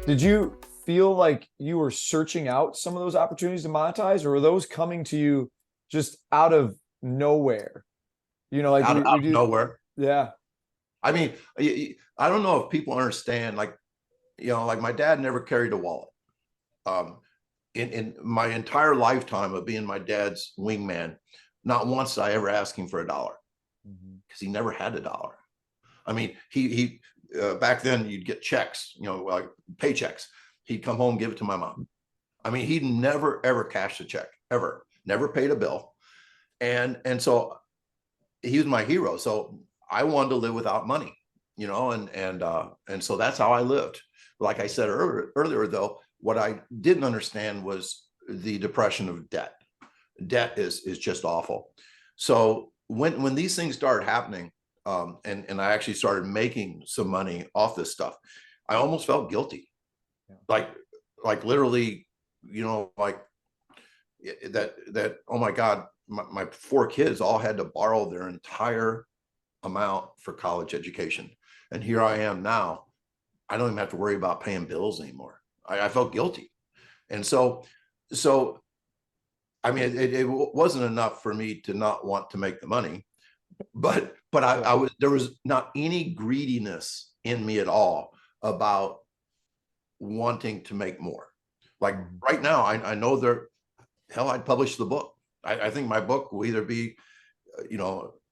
Did you feel like you were searching out some of those opportunities to monetize, or were those coming to you just out of nowhere? Like Out we of do. nowhere. Yeah. I mean, I don't know if people understand, like, like my dad never carried a wallet. Um, in my entire lifetime of being my dad's wingman, not once did I ever ask him for a dollar Mhm. because he never had a dollar. I mean, he back then you'd get checks, like paychecks. He'd come home, give it to my mom. I mean, he never ever cashed a check, ever, never paid a bill. And so he was my hero. So I wanted to live without money, and so that's how I lived. Like I said earlier, though, what I didn't understand was the depression of debt. Debt is just awful. So when these things started happening, and I actually started making some money off this stuff, I almost felt guilty. Yeah. Like literally, like that. Oh my God, my four kids all had to borrow their entire amount for college education, and here I am now. I don't even have to worry about paying bills anymore. I felt guilty, and so I mean, it wasn't enough for me to not want to make the money, but Yeah. I was there was not any greediness in me at all about wanting to make more. Like Mhm. right now, I know there. Hell, I'd publish the book. I think my book will either be,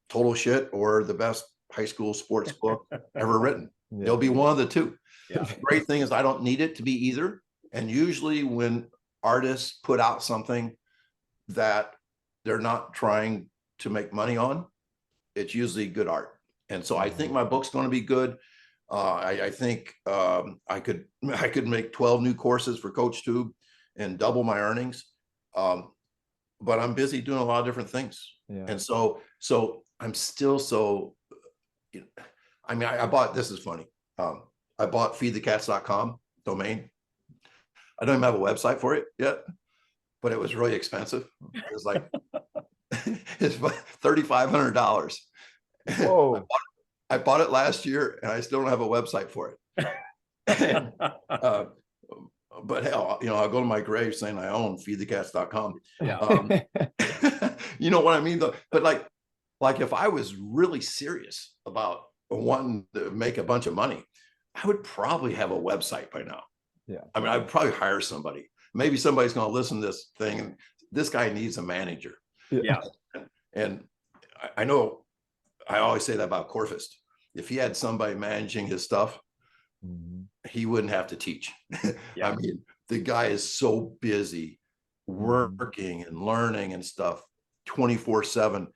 total shit or the best high school sports book ever written. It'll Yeah. be one of the two. Yeah. The great thing is I don't need it to be either. And usually when artists put out something that they're not trying to make money on, it's usually good art. And so I think Mhm. my book's going to be good. I think I could make 12 new courses for CoachTube and double my earnings. Um, but I'm busy doing a lot of different things. Yeah. And so I'm still so, I mean, I bought, this is funny. I bought feedthecats.com domain. I don't even have a website for it yet, but it was really expensive. It was like, it's $3,500. Whoa. I bought it last year and I still don't have a website for it. And, but hell, I'll go to my grave saying I own feedthecats.com. Yeah. You know what I mean, though? But like if I was really serious about wanting to make a bunch of money, I would probably have a website by now. Yeah. I mean, I'd probably hire somebody. Maybe somebody's going to listen to this thing, and this guy needs a manager. Yeah. And I know I always say that about Corfist. If he had somebody managing his stuff, Mhm. he wouldn't have to teach. Yeah. I mean, the guy is so busy Mhm. working and learning and stuff 24/7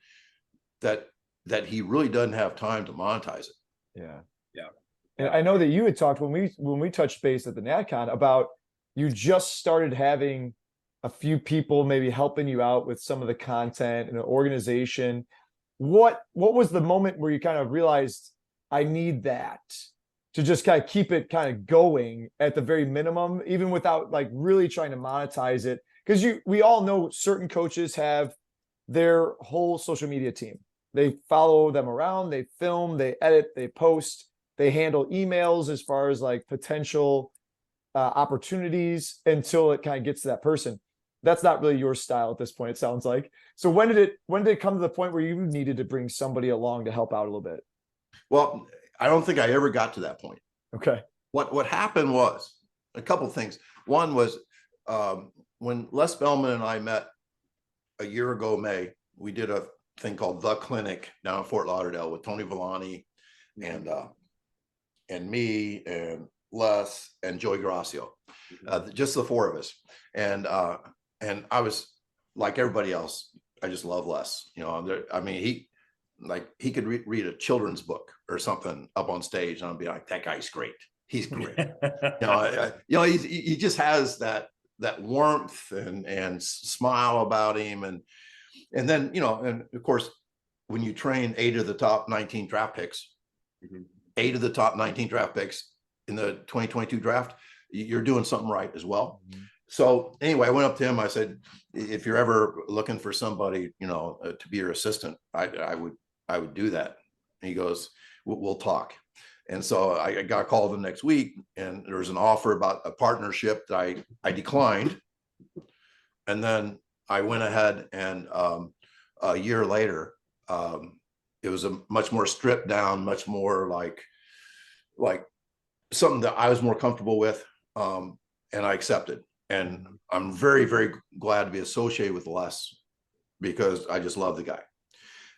that he really doesn't have time to monetize it. Yeah. Yeah. And Yeah. I know that you had talked when we touched base at the NatCon about you just started having a few people maybe helping you out with some of the content and an organization. What was the moment where you kind of realized I need that to just kind of keep it kind of going at the very minimum, even without like really trying to monetize it? Because we all know certain coaches have their whole social media team. They follow them around, they film, they edit, they post, they handle emails as far as like potential opportunities until it kind of gets to that person. That's not really your style at this point, it sounds like. So when did it come to the point where you needed to bring somebody along to help out a little bit? Well, I don't think I ever got to that point. Okay. What happened was a couple of things. One was when Les Bellman and I met a year ago, May, we did a thing called The Clinic down in Fort Lauderdale with Tony Villani and me and Les and Joey Gracio, just the four of us. And I was like everybody else. I just love Les. I mean, he could read a children's book or something up on stage, and I'd be like, that guy's great. He's great. He just has that warmth and smile about him, and then and of course, when you train 8 of the top 19 draft picks, 8 of the top 19 draft picks in the 2022 draft, you're doing something right as well. Mhm. So anyway, I went up to him. I said, if you're ever looking for somebody, to be your assistant, I would do that. And he goes, we'll talk. And so I got called the next week, and there was an offer about a partnership that I declined. And then I went ahead and a year later, it was a much more stripped down, much more like something that I was more comfortable with, and I accepted. And I'm very, very glad to be associated with Les, because I just love the guy.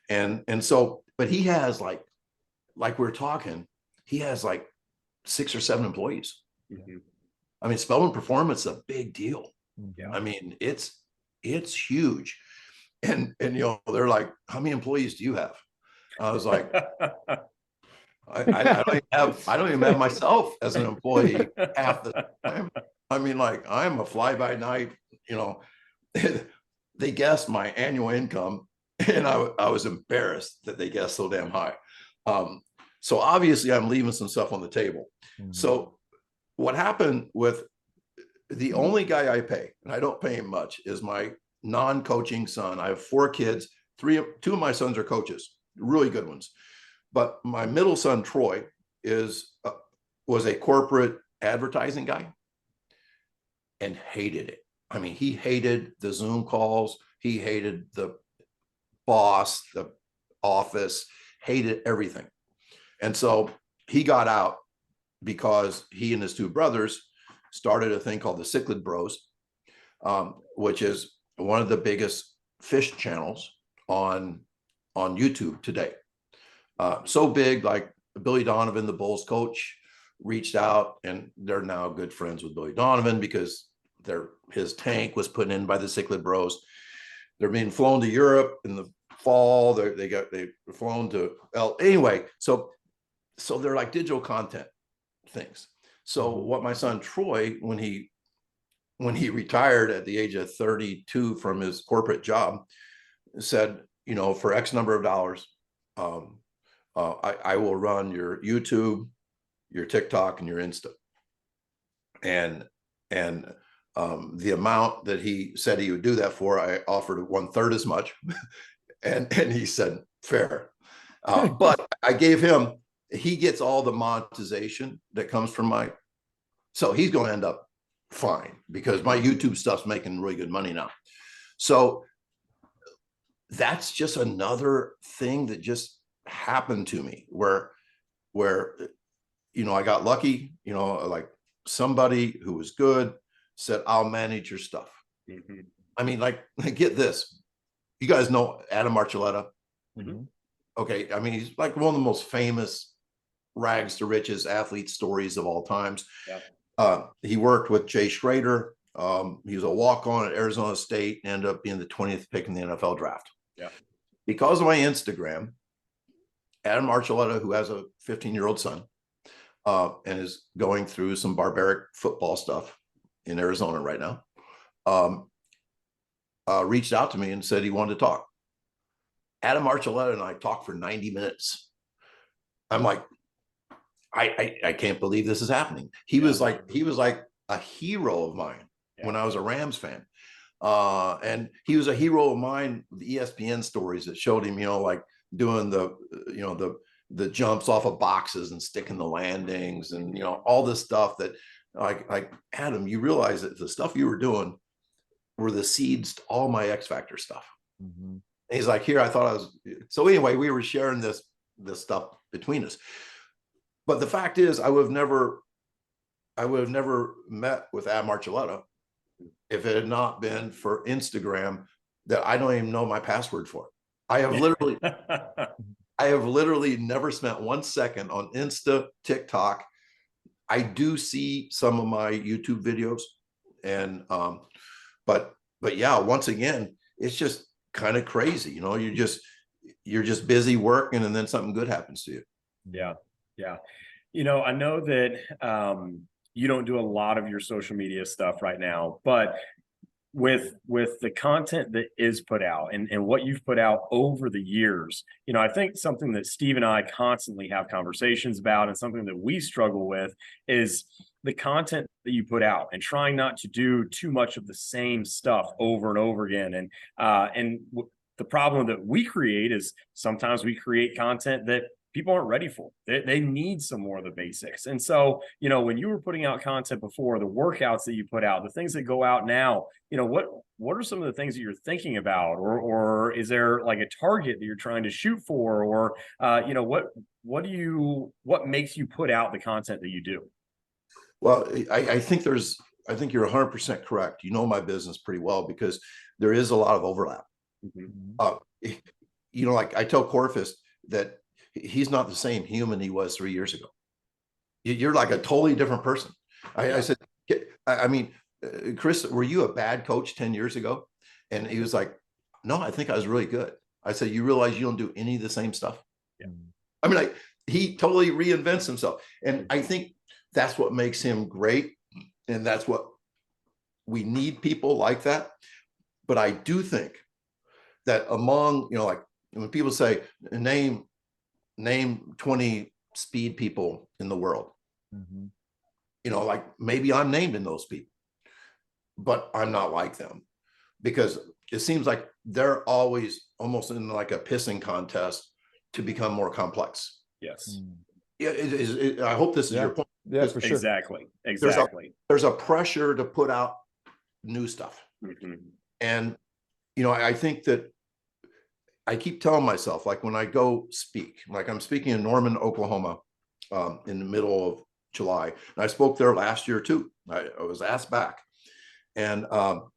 And so, but he has like we're talking, he has like 6 or 7 employees. Mm-hmm. I mean, Spelman Performance is a big deal. Yeah. I mean, it's huge. And you know, they're like, how many employees do you have? I was like, I don't even have myself as an employee half the time. I mean, like, I'm a fly by night, you know. They guessed my annual income, and I was embarrassed that they guessed so damn high. So obviously I'm leaving some stuff on the table. Mhm. So what happened with the only guy I pay, and I don't pay him much, is my non-coaching son. I have 4 kids. 2 of my sons are coaches, really good ones. But my middle son, Troy, was a corporate advertising guy and hated it. I mean, he hated the Zoom calls. He hated the boss, the office, hated everything. And so he got out because he and his 2 brothers started a thing called the Cichlid Bros, which is one of the biggest fish channels on YouTube today. So big, like Billy Donovan, the Bulls coach, reached out, and they're now good friends with Billy Donovan because his tank was put in by the Cichlid Bros. They're being flown to Europe in the fall. They're flown to anyway. So they're like digital content things. So what my son Troy, when he retired at the age of 32 from his corporate job, said, you know, for X number of dollars, I will run your YouTube, your TikTok, and your Insta. And the amount that he said he would do that for, I offered 1/3 as much. and he said, fair. But I gave him, he gets all the monetization that comes from so he's going to end up fine, because my YouTube stuff's making really good money now. So that's just another thing that just happened to me where, you know, I got lucky, you know, like somebody who was good said, I'll manage your stuff. Mm-hmm. I mean, like, get this. You guys know Adam Archuleta? Mm-hmm. Okay. I mean, he's like one of the most famous rags to riches athlete stories of all times. Yeah. He worked with Jay Schrader. He was a walk-on at Arizona State, and ended up being the 20th pick in the NFL draft. Yeah. Because of my Instagram, Adam Archuleta, who has a 15-year-old son, and is going through some barbaric football stuff in Arizona right now, reached out to me and said he wanted to talk. Adam Archuleta and I talked for 90 minutes. I'm like, I can't believe this is happening. He was like a hero of mine when I was a Rams fan. And he was a hero of mine with the ESPN stories that showed him, you know, like doing the jumps off of boxes and sticking the landings, and, you know, all this stuff that like Adam, you realize that the stuff you were doing were the seeds to all my X Factor stuff. Mm-hmm. And he's like, here, I thought I was. So anyway, we were sharing this stuff between us. But the fact is, I would have never met with Adam Archuleta if it had not been for Instagram, that I don't even know my password for. I have literally never spent 1 second on Insta, TikTok. I do see some of my YouTube videos, and but yeah, once again, it's just kind of crazy. You know, you're just busy working, and then something good happens to you. Yeah. Yeah. You know, I know that you don't do a lot of your social media stuff right now, but with the content that is put out and what you've put out over the years, you know, I think something that Steve and I constantly have conversations about, and something that we struggle with, is the content that you put out, and trying not to do too much of the same stuff over and over again. And the problem that we create is sometimes we create content that people aren't ready for it. They need some more of the basics. And so, when you were putting out content before, the workouts that you put out, the things that go out now, what are some of the things that you're thinking about, or is there like a target that you're trying to shoot for, or what makes you put out the content that you do? Well, I think you're 100% correct. You know my business pretty well, because there is a lot of overlap. Like I tell Corfist that he's not the same human he was 3 years ago. You're like a totally different person. I said, I mean, Chris, were you a bad coach 10 years ago? And he was like, no, I think I was really good. I said, you realize you don't do any of the same stuff? Yeah. I mean, like, he totally reinvents himself. And I think that's what makes him great. And that's what we need, people like that. But I do think that among, like when people say, name 20 speed people in the world, like maybe I'm named in those people, but I'm not like them, because it seems like they're always almost in like a pissing contest to become more complex. Yes. Yeah, I hope this is your point. Yeah, for sure. Exactly. There's a pressure to put out new stuff. And, I think that I keep telling myself, like when I go speak, like I'm speaking in Norman, Oklahoma, in the middle of July. And I spoke there last year too. I was asked back. And I'll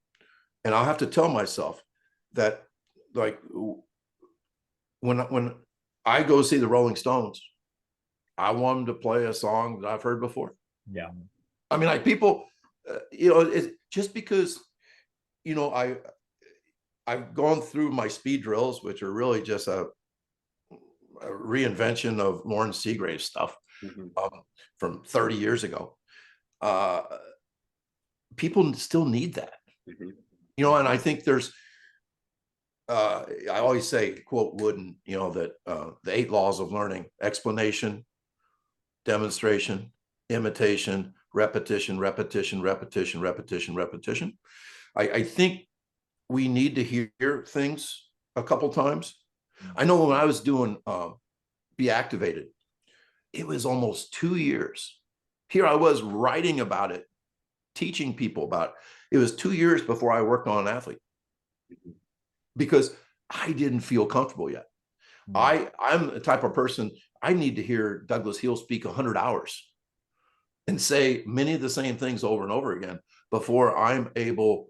have to tell myself that, like, when I go see the Rolling Stones, I want them to play a song that I've heard before. Yeah. I mean, like people, it's just because, I've gone through my speed drills, which are really just a reinvention of Lauren Seagrave's stuff from 30 years ago. People still need that, and I think there's, I always say, quote Wooden, that the 8 laws of learning: explanation, demonstration, imitation, repetition, repetition, repetition, repetition, repetition. I think we need to hear things a couple times. I know when I was doing Be Activated, it was almost 2 years. Here I was writing about it, teaching people about it. It was 2 years before I worked on an athlete, because I didn't feel comfortable yet. I'm the type of person, I need to hear Douglas Hill speak 100 hours and say many of the same things over and over again before I'm able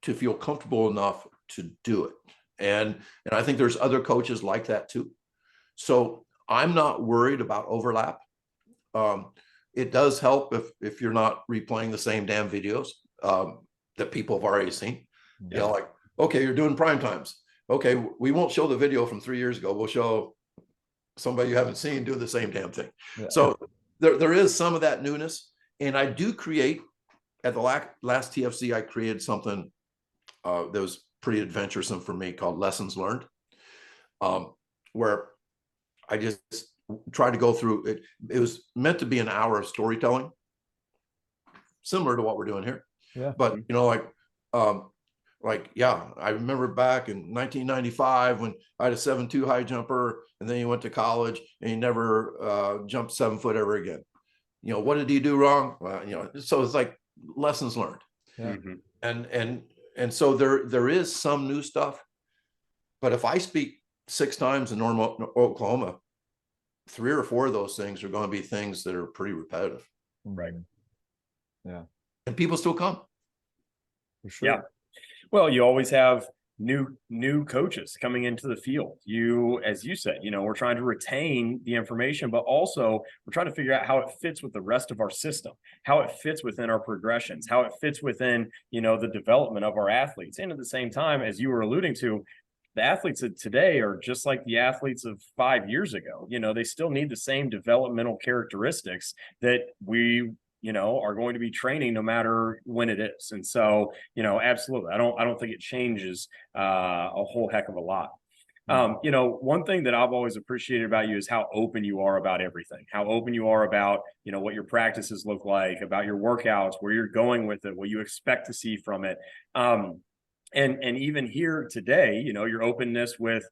to feel comfortable enough to do it. And I think there's other coaches like that too. So I'm not worried about overlap. It does help if you're not replaying the same damn videos that people have already seen. Like, okay, you're doing prime times. Okay, we won't show the video from 3 years ago. We'll show somebody you haven't seen do the same damn thing. Yeah. So there is some of that newness. And I do create, at the last TFC, I created something that was pretty adventuresome for me called Lessons Learned, where I just tried to go through it. It was meant to be an hour of storytelling, similar to what we're doing here. Yeah. But, I remember back in 1995 when I had a 7'2" high jumper, and then he went to college and he never jumped 7 foot ever again. What did he do wrong? Well, so it's like lessons learned. Yeah. And so there is some new stuff, but if I speak 6 times in Norman, Oklahoma, 3 or 4 of those things are going to be things that are pretty repetitive. Right. Yeah. And people still come. For sure. Yeah. Well, you always have new coaches coming into the field. As you said, we're trying to retain the information, but also we're trying to figure out how it fits with the rest of our system, how it fits within our progressions, how it fits within, the development of our athletes. And at the same time, as you were alluding to, the athletes of today are just like the athletes of 5 years ago. They still need the same developmental characteristics that we are going to be training no matter when it is. And so, absolutely, I don't think it changes a whole heck of a lot. One thing that I've always appreciated about you is how open you are about everything, how open you are about, what your practices look like, about your workouts, where you're going with it, what you expect to see from it. And even here today, your openness with,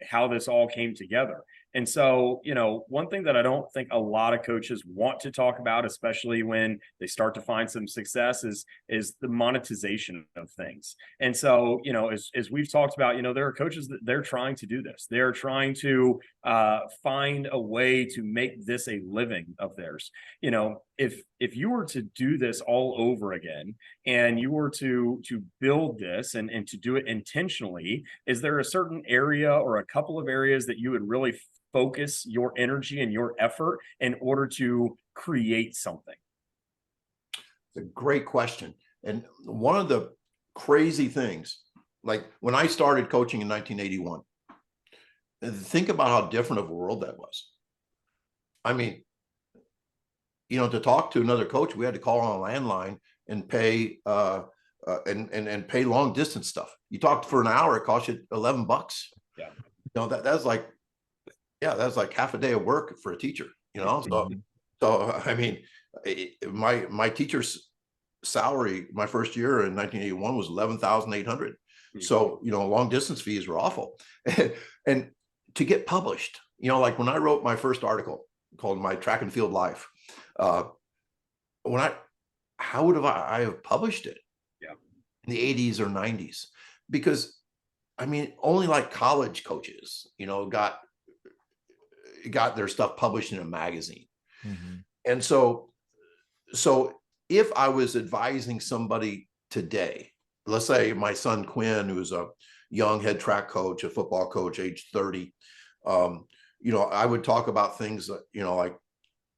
how this all came together. And so, one thing that I don't think a lot of coaches want to talk about, especially when they start to find some success, is the monetization of things. And so, as we've talked about, there are coaches that they're trying to do this. They're trying to find a way to make this a living of theirs. If you were to do this all over again, and you were to build this and to do it intentionally, is there a certain area or a couple of areas that you would really focus your energy and your effort in order to create something? It's a great question. And one of the crazy things, like when I started coaching in 1981, think about how different of a world that was. I mean, to talk to another coach, we had to call on a landline and pay and pay long distance stuff. You talked for an hour, it cost you $11. Yeah. That's like, that's like half a day of work for a teacher, So I mean, my teacher's salary my first year in 1981 was 11,800. So, long distance fees were awful. And to get published, like when I wrote my first article called My Track and Field Life, how would I have published it in the 80s or 90s? Because I mean, only like college coaches, got their stuff published in a magazine. Mm-hmm. And so if I was advising somebody today, let's say my son Quinn, who's a young head track coach, a football coach, age 30, I would talk about things that, like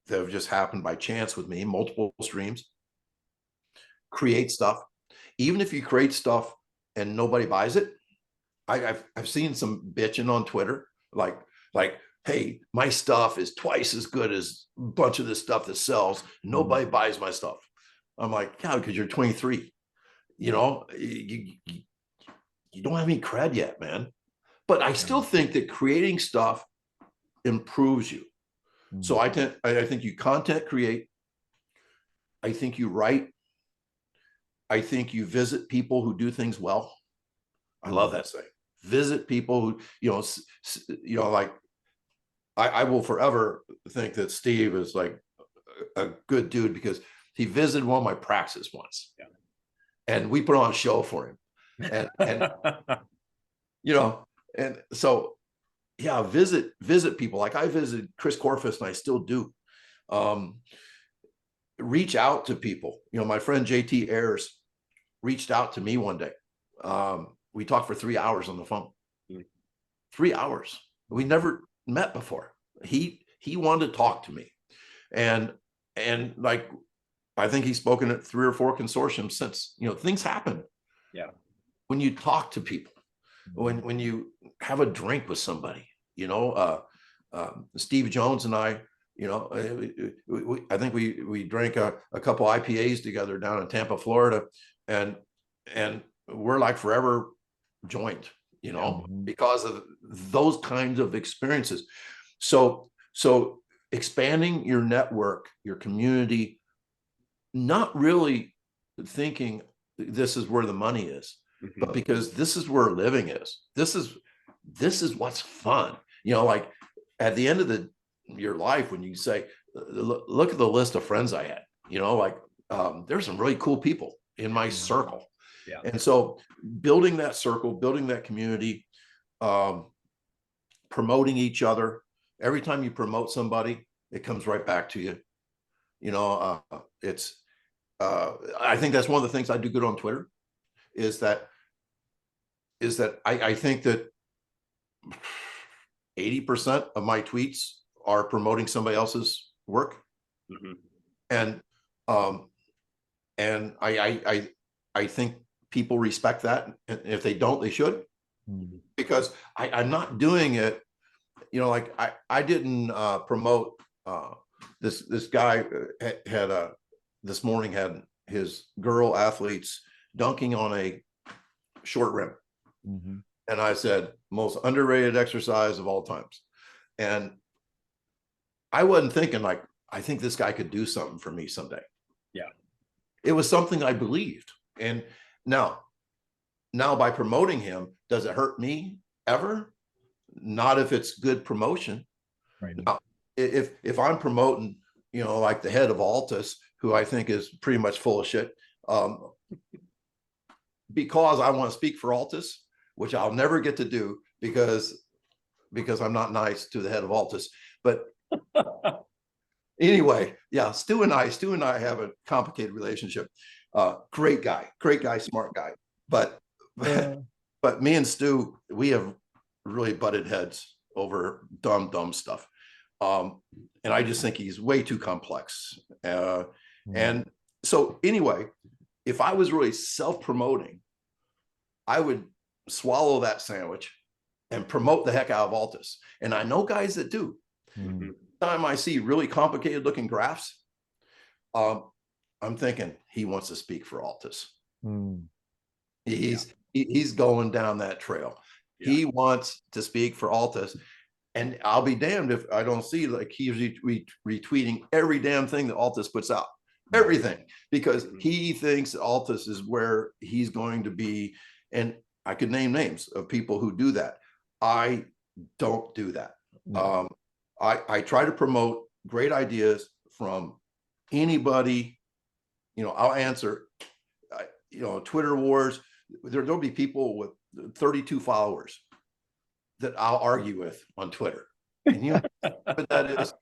that have just happened by chance with me, multiple streams. Create stuff. Even if you create stuff and nobody buys it, I've seen some bitching on Twitter, like, hey, my stuff is twice as good as a bunch of this stuff that sells. Nobody buys my stuff. I'm like, yeah, because you're 23. You don't have any cred yet, man. But I still think that creating stuff improves you. So I think you content create. I think you write. I think you visit people who do things well. I love that saying. Visit people who, like I will forever think that Steve is like a good dude because he visited one of my practices once, and we put on a show for him, and and so visit people. Like I visited Chris Corfus, and I still do. Reach out to people. My friend JT Ayers reached out to me one day. We talked for 3 hours on the phone. 3 hours. We never met before. He wanted to talk to me, and like I think he's spoken at 3 or 4 consortiums since. Things happen. Yeah. When you talk to people, when you have a drink with somebody, Steve Jones and I, I think we drank a couple IPAs together down in Tampa, Florida, and we're like forever joined, because of those kinds of experiences. So expanding your network, your community, not really thinking this is where the money is, but because this is where living is. This is what's fun. Like at the end of your life, when you say, look at the list of friends I had, there's some really cool people in my circle. Yeah. And so building that circle, building that community, promoting each other. Every time you promote somebody, it comes right back to you. I think that's one of the things I do good on Twitter is that I think that 80% of my tweets are promoting somebody else's work. And I think people respect that. And if they don't, they should, because I'm not doing it. Like I didn't promote this guy had this morning had his girl athletes dunking on a short rim. And I said, most underrated exercise of all times. And I wasn't thinking like, I think this guy could do something for me someday. Yeah. It was something I believed. And now by promoting him, does it hurt me ever? Not if it's good promotion. Right. Now, if I'm promoting, you know, like the head of Altus, who I think is pretty much full of shit, because I want to speak for Altus, which I'll never get to do because I'm not nice to the head of Altus. But anyway, yeah, Stu and I have a complicated relationship. Great guy, smart guy. But but me and Stu, we have really butted heads over dumb stuff. And I just think he's way too complex. And so anyway, if I was really self-promoting, I would swallow that sandwich and promote the heck out of Altus. And I know guys that do. Time I see really complicated looking graphs, I'm thinking he wants to speak for Altus. He's going down that trail. Yeah. He wants to speak for Altus. And I'll be damned if I don't see like he's retweeting every damn thing that Altus puts out. Everything. Because he thinks Altus is where he's going to be. And I could name names of people who do that. I don't do that. No. I try to promote great ideas from anybody. You know, I'll answer, you know, Twitter wars. There'll be people with 32 followers that I'll argue with on Twitter. And you know what that is.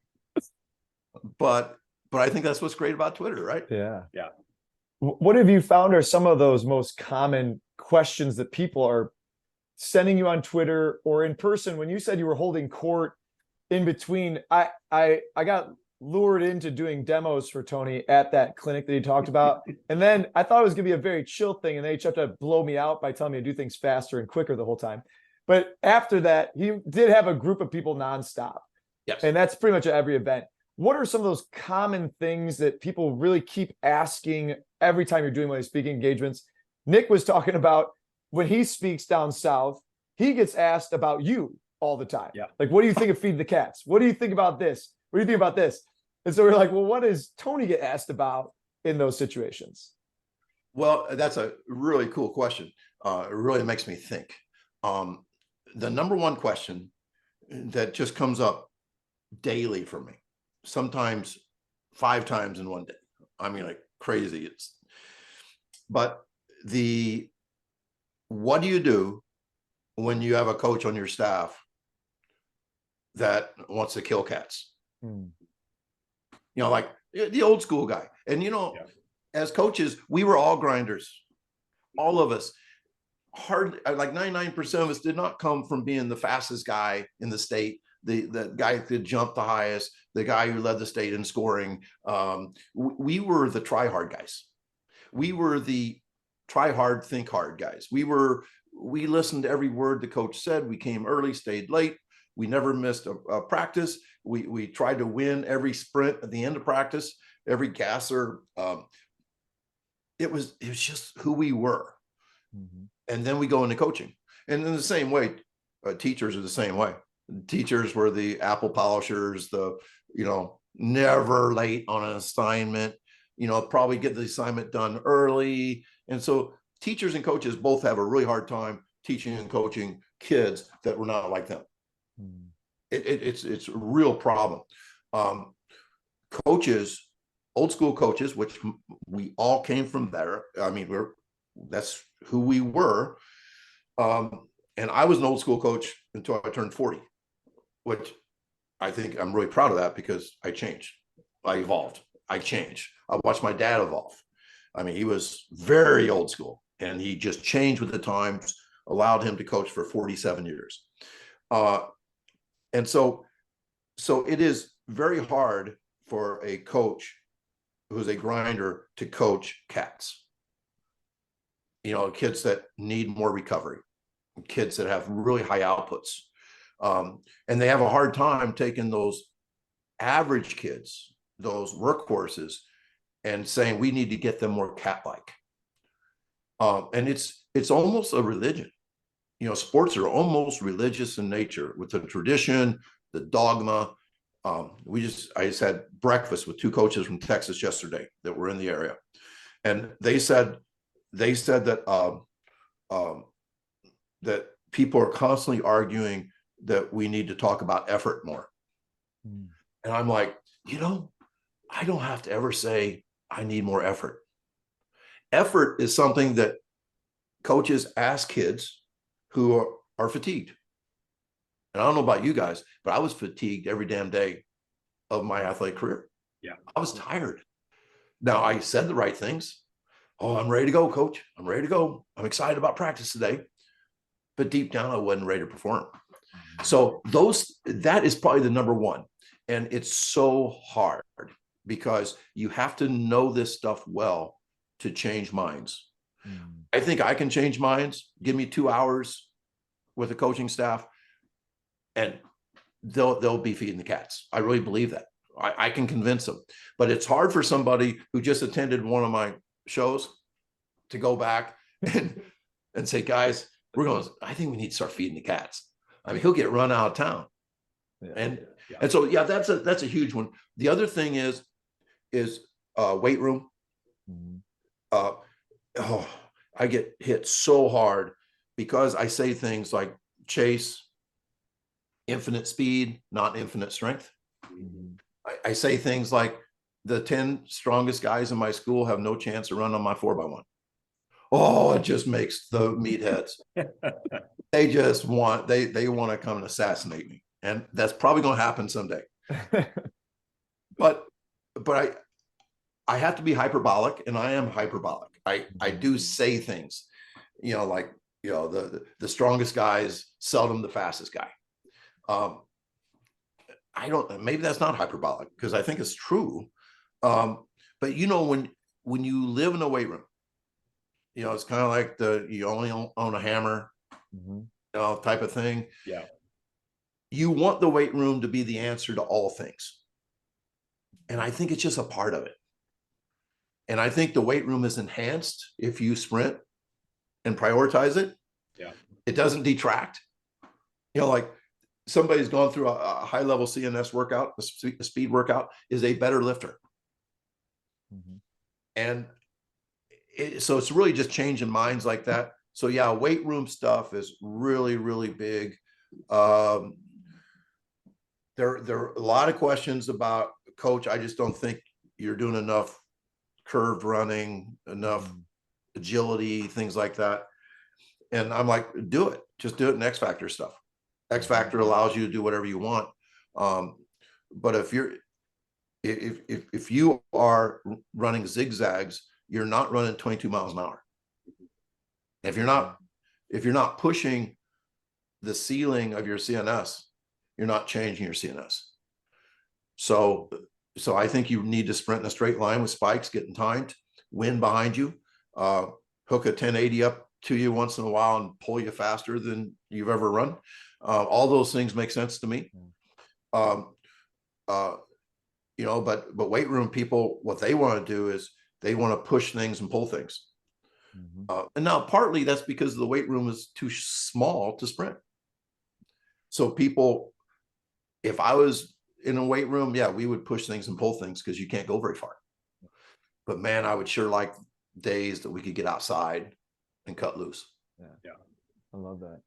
But I think that's what's great about Twitter, right? Yeah. Yeah. What have you found are some of those most common questions that people are sending you on Twitter or in person? When you said you were holding court in between, I got lured into doing demos for Tony at that clinic that he talked about. And then I thought it was gonna be a very chill thing. And they tried to blow me out by telling me to do things faster and quicker the whole time. But after that, he did have a group of people nonstop. Yes. And that's pretty much at every event. What are some of those common things that people really keep asking every time you're doing one of these speaking engagements? Nick was talking about when he speaks down south, he gets asked about you all the time. Yeah. Like, what do you think of Feed the Cats? What do you think about this? What do you think about this? And so we're like, well, what does Tony get asked about in those situations? Well, that's a really cool question. It really makes me think. The number one question that just comes up daily for me, sometimes 5 times in one day. I mean, like crazy. But what do you do when you have a coach on your staff that wants to kill cats? You know, like the old school guy. And, you know, as coaches, we were all grinders, all of us. Hardly, like 99% of us did not come from being the fastest guy in the state, the guy who could jump the highest, the guy who led the state in scoring. We were the try hard guys. We were the try hard, think hard guys. We listened to every word the coach said. We came early, stayed late. We never missed a practice. We tried to win every sprint at the end of practice, every gasser. It was just who we were. And then we go into coaching. And in the same way, teachers are the same way. Teachers were the apple polishers, never late on an assignment, probably get the assignment done early. And so teachers and coaches both have a really hard time teaching and coaching kids that were not like them. It's a real problem. Coaches, old school coaches, which we all came from there. I mean, that's who we were. And I was an old school coach until I turned 40, which I think I'm really proud of that because I changed. I evolved. I changed. I watched my dad evolve. I mean, he was very old school and he just changed with the times, allowed him to coach for 47 years. And so it is very hard for a coach who's a grinder to coach cats. Kids that need more recovery, kids that have really high outputs. And they have a hard time taking those average kids, those workhorses, and saying, we need to get them more cat-like. And it's almost a religion. Sports are almost religious in nature with the tradition, the dogma. I just had breakfast with 2 coaches from Texas yesterday that were in the area. And they said that that people are constantly arguing that we need to talk about effort more. Mm. And I'm like, I don't have to ever say I need more effort. Effort is something that coaches ask kids who are fatigued. And I don't know about you guys, but I was fatigued every damn day of my athletic career. Yeah. I was tired. Now, I said the right things. Oh, I'm ready to go, coach. I'm ready to go. I'm excited about practice today. But deep down, I wasn't ready to perform. So that is probably the number one. And it's so hard because you have to know this stuff well to change minds. I think I can change minds. Give me 2 hours with a coaching staff and they'll be feeding the cats. I really believe that. I can convince them. But it's hard for somebody who just attended one of my shows to go back and say, guys, I think we need to start feeding the cats. I mean, he'll get run out of town. Yeah. And so, yeah, that's a huge one. The other thing is weight room. I get hit so hard because I say things like chase, infinite speed, not infinite strength. I say things like the 10 strongest guys in my school have no chance to run on my 4x1. Oh, it just makes the meatheads. They just want they want to come and assassinate me, and that's probably going to happen someday. but I have to be hyperbolic, and I am hyperbolic. I do say things, like the strongest guy is seldom the fastest guy. I don't. Maybe that's not hyperbolic because I think it's true. But when you live in a weight room, it's kind of like you only own a hammer, type of thing. Yeah. You want the weight room to be the answer to all things. And I think it's just a part of it. And I think the weight room is enhanced if you sprint and prioritize it. Yeah. It doesn't detract. Like somebody's gone through a high level CNS workout, a speed workout, is a better lifter. And so it's really just changing minds like that. So yeah, weight room stuff is really, really big. There are a lot of questions about, coach, I just don't think you're doing enough curved running, enough agility, things like that. And I'm like, do it. Just do it in X Factor stuff. X Factor allows you to do whatever you want. But if you are running zigzags, you're not running 22 miles an hour. If you're not pushing the ceiling of your CNS, you're not changing your CNS. So I think you need to sprint in a straight line with spikes, getting timed, wind behind you, hook a 1080 up to you once in a while and pull you faster than you've ever run. All those things make sense to me. But weight room people, what they want to do is they want to push things and pull things. And now partly that's because the weight room is too small to sprint. So people, if I was in a weight room, yeah, we would push things and pull things because you can't go very far. But man, I would sure like days that we could get outside and cut loose. Yeah. I love that.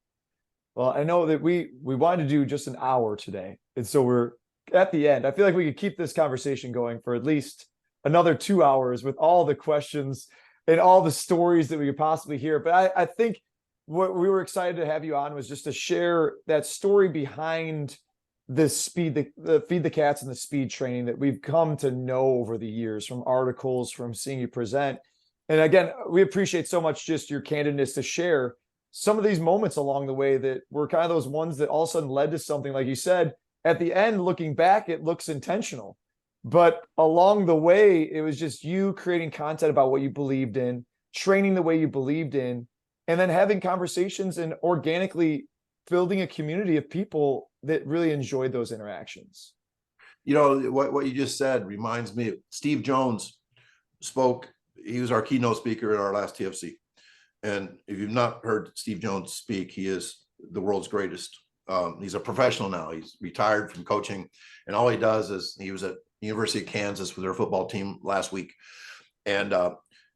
Well, I know that we wanted to do just an hour today. And so we're at the end. I feel like we could keep this conversation going for at least another 2 hours with all the questions and all the stories that we could possibly hear. But I think what we were excited to have you on was just to share that story behind this speed, the feed the cats and the speed training that we've come to know over the years from articles, from seeing you present. And again, we appreciate so much just your candidness to share some of these moments along the way that were kind of those ones that all of a sudden led to something. Like you said, at the end, looking back, it looks intentional. But along the way, it was just you creating content about what you believed in, training the way you believed in, and then having conversations and organically building a community of people that really enjoyed those interactions. What you just said reminds me of Steve Jones spoke. He was our keynote speaker at our last TFC. And if you've not heard Steve Jones speak, he is the world's greatest. He's a professional now. He's retired from coaching. And all he does is, he was at University of Kansas with their football team last week. And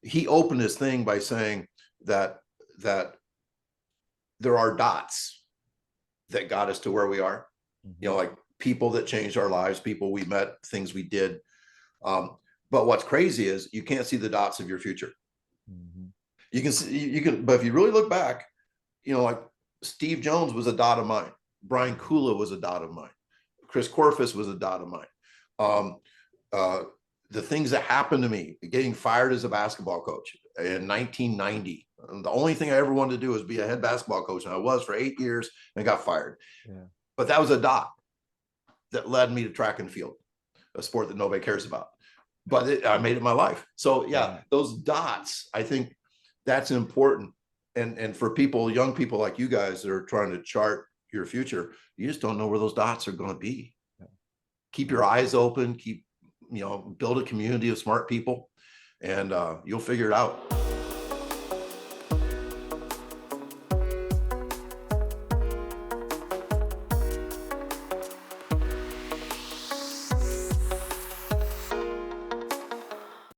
he opened his thing by saying that there are dots that got us to where we are. Like people that changed our lives, people we met, things we did. But what's crazy is you can't see the dots of your future. Mhm. You can see, you can, but if you really look back, you know, like Steve Jones was a dot of mine. Brian Kula was a dot of mine. Chris Corfus was a dot of mine. The things that happened to me, getting fired as a basketball coach in 1990. The only thing I ever wanted to do was be a head basketball coach. And I was for 8 years and got fired. Yeah. But that was a dot that led me to track and field, a sport that nobody cares about. But I made it my life. So yeah, those dots, I think that's important. And for people, young people like you guys that are trying to chart your future, you just don't know where those dots are going to be. Yeah. Keep your eyes open, build a community of smart people, and you'll figure it out.